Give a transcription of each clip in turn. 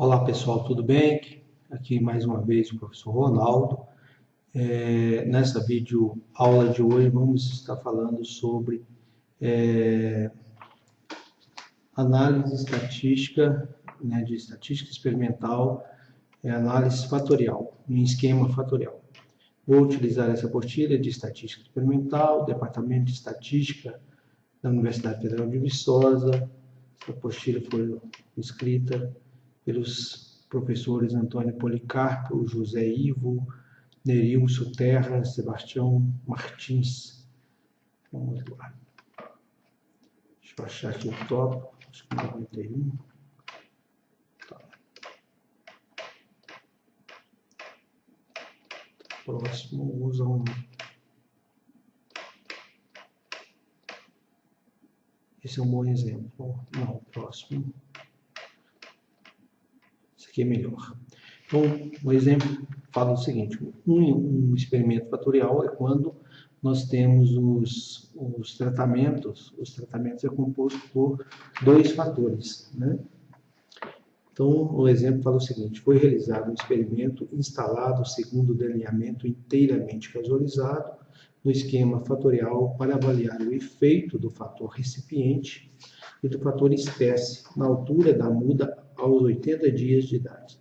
Olá pessoal, tudo bem? Aqui mais uma vez o professor Ronaldo. Nessa aula de hoje vamos estar falando sobre análise estatística, de estatística experimental, análise fatorial, em esquema fatorial. Vou utilizar essa apostila de estatística experimental, Departamento de Estatística da Universidade Federal de Viçosa. Essa apostila foi escrita pelos professores Antônio Policarpo, José Ivo, Nerilson Terra, Sebastião Martins. Vamos lá. Deixa eu achar aqui o tópico, acho que 91. Tá. Próximo, usa um. Esse é um bom exemplo. Não, próximo. Esse aqui é melhor. Então, um exemplo fala o seguinte: um experimento fatorial é quando nós temos os tratamentos é composto por dois fatores, né? Então, o exemplo fala o seguinte: foi realizado um experimento instalado segundo o delineamento inteiramente casualizado no esquema fatorial para avaliar o efeito do fator recipiente e do fator espécie na altura da muda aos 80 dias de idade.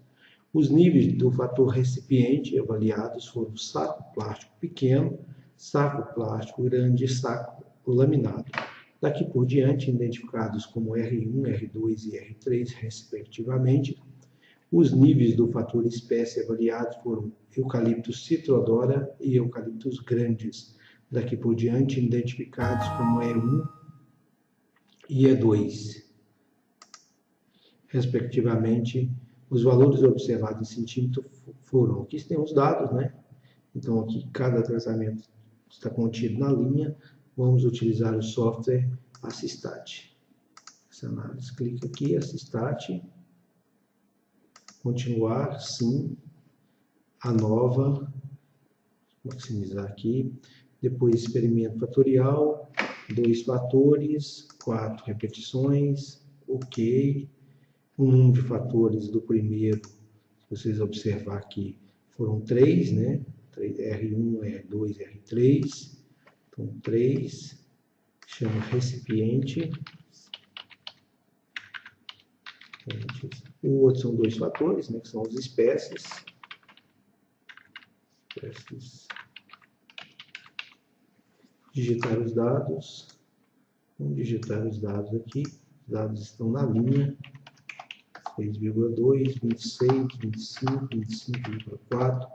Os níveis do fator recipiente avaliados foram saco plástico pequeno, saco plástico grande e saco laminado. Daqui por diante, identificados como R1, R2 e R3, respectivamente, os níveis do fator espécie avaliados foram eucaliptus citrodora e eucaliptus grandes. Daqui por diante, identificados como E1 e E2, respectivamente. Os valores observados em centímetro foram, aqui tem os dados, né? Então aqui cada tratamento está contido na linha. Vamos utilizar o software Assistat. Essa análise, clica aqui, Assistat, continuar, sim, a nova, maximizar aqui, depois experimento fatorial, 2 fatores, 4 repetições, ok. O número de fatores do primeiro, se vocês observar aqui, foram 3, né? R1, R2, R3. Então, 3, chama recipiente. O outro são 2 fatores, né? Que são as espécies. Digitar os dados. Vamos digitar os dados aqui. Os dados estão na linha. 6,2, 26, 25, 25,4,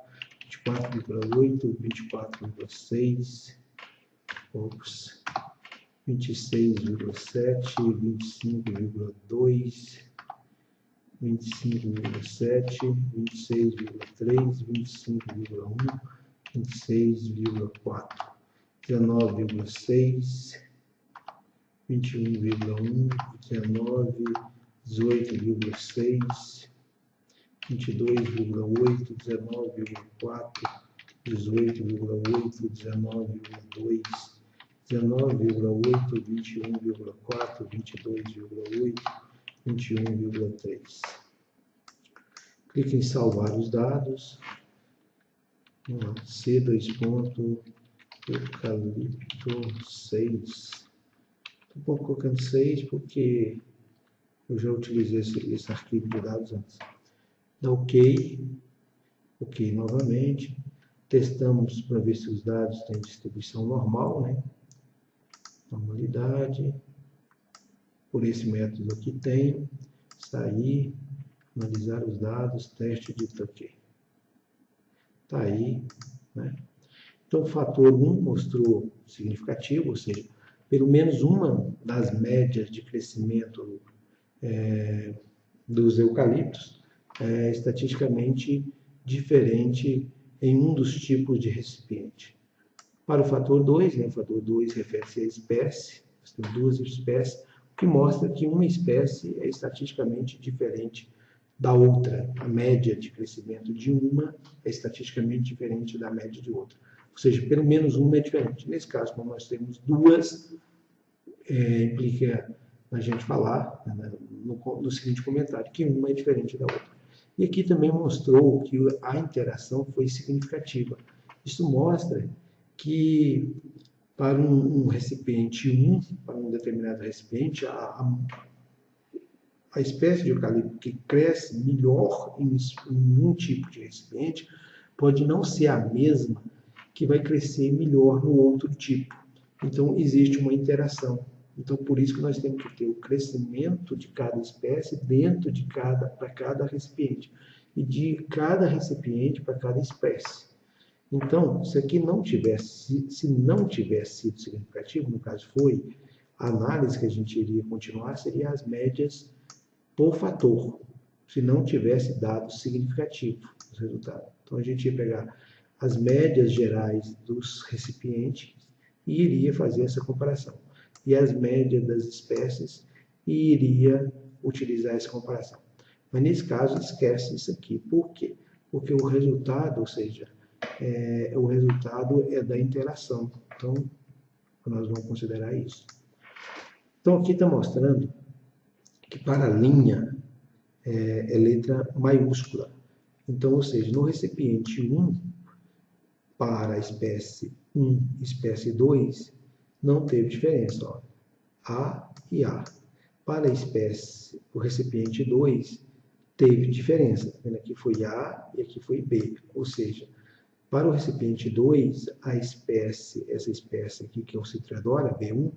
24,8, 24,6, 26,7, 25,2, 25,7, 26,3, 25,1, 26,4, 19,6, 21,1, 19, 18,6, 22,8, 19,4, 18,8, 19,2, 19,8, 21,4, 22,8, 21,3. Clique em salvar os dados. C2 ponto, eucalipto 6. Estou colocando 6 porque eu já utilizei esse arquivo de dados antes. Dá OK. OK novamente. Testamos para ver se os dados têm distribuição normal, né? Normalidade. Por esse método aqui tem. Sair. Analisar os dados. Teste de OK. Está aí, né? Então, o fator 1 mostrou significativo, ou seja, pelo menos uma das médias de crescimento dos eucaliptos é estatisticamente diferente em um dos tipos de recipiente. Para o fator 2, o fator 2 refere-se à espécie, tem 2 espécies, o que mostra que uma espécie é estatisticamente diferente da outra. A média de crescimento de uma é estatisticamente diferente da média de outra. Ou seja, pelo menos uma é diferente. Nesse caso, como nós temos 2, implica a gente falar no seguinte comentário, que uma é diferente da outra. E aqui também mostrou que a interação foi significativa. Isso mostra que para um recipiente 1, para um determinado recipiente, a espécie de eucalipto que cresce melhor em um tipo de recipiente pode não ser a mesma que vai crescer melhor no outro tipo. Então, existe uma interação. Então, por isso que nós temos que ter o crescimento de cada espécie dentro de para cada recipiente. E de cada recipiente para cada espécie. Então, se não tivesse sido significativo, no caso foi, a análise que a gente iria continuar seria as médias por fator, se não tivesse dado significativo os resultados. Então, a gente ia pegar as médias gerais dos recipientes e iria fazer essa comparação. E as médias das espécies e iria utilizar essa comparação. Mas, nesse caso, esquece isso aqui. Por quê? Porque o resultado, ou seja, o resultado é da interação. Então, nós vamos considerar isso. Então, aqui está mostrando que para a linha é letra maiúscula. Então, ou seja, no recipiente 1, para a espécie 1 e espécie 2, não teve diferença. Ó. A e A. Para a espécie, o recipiente 2, teve diferença. Aqui foi A e aqui foi B. Ou seja, para o recipiente 2, essa espécie aqui, que é o Citradora, B1,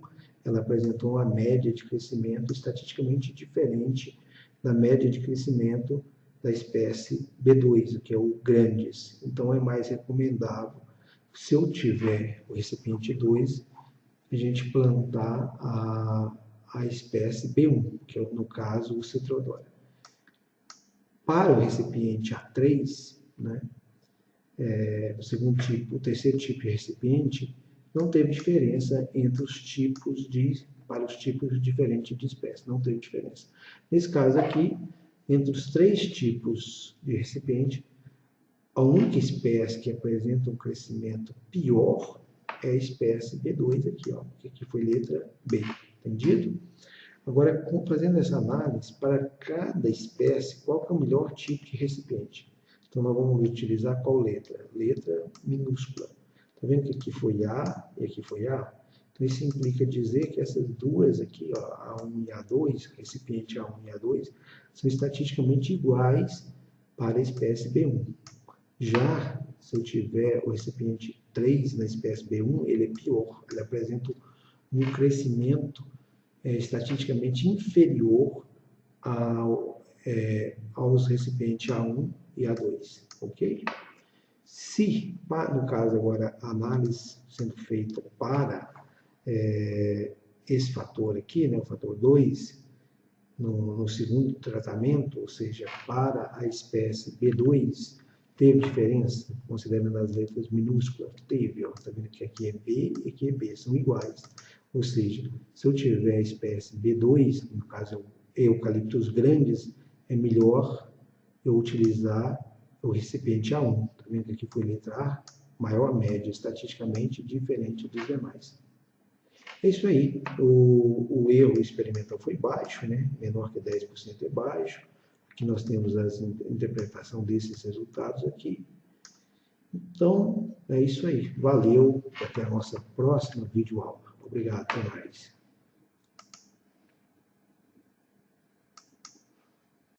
ela apresentou uma média de crescimento estatisticamente diferente da média de crescimento da espécie B2, que é o Grandes. Então, é mais recomendável, se eu tiver o recipiente 2, a gente plantar a espécie B1, que é, no caso, o Citradora. Para o recipiente A3, né, o terceiro tipo de recipiente, não teve diferença entre para os tipos diferentes de espécie, não teve diferença. Nesse caso aqui, entre os 3 tipos de recipiente, a única espécie que apresenta um crescimento pior é a espécie B2 aqui, ó, que aqui foi letra B, entendido? Agora, fazendo essa análise, para cada espécie, qual que é o melhor tipo de recipiente? Então, nós vamos utilizar qual letra? Letra minúscula. Está vendo que aqui foi A e aqui foi A? Então, isso implica dizer que essas duas aqui, ó, A1 e A2, recipiente A1 e A2, são estatisticamente iguais para a espécie B1. Já, se eu tiver o recipiente 3 na espécie B1, ele é pior. Ele apresenta um crescimento estatisticamente inferior aos recipientes A1 e A2, ok? Se, no caso agora, a análise sendo feita para esse fator aqui, né, o fator 2, no segundo tratamento, ou seja, para a espécie B2, teve diferença, considerando as letras minúsculas? Teve, ó, tá vendo que aqui é B e aqui é B, são iguais. Ou seja, se eu tiver a espécie B2, no caso eucaliptos grandes, é melhor eu utilizar o recipiente A1. Tá vendo que aqui foi letra A, maior média, estatisticamente diferente dos demais. É isso aí. O erro experimental foi baixo, né? Menor que 10% é baixo. Aqui nós temos a interpretação desses resultados aqui. Então, é isso aí. Valeu. Até a nossa próxima videoaula. Obrigado. Até mais.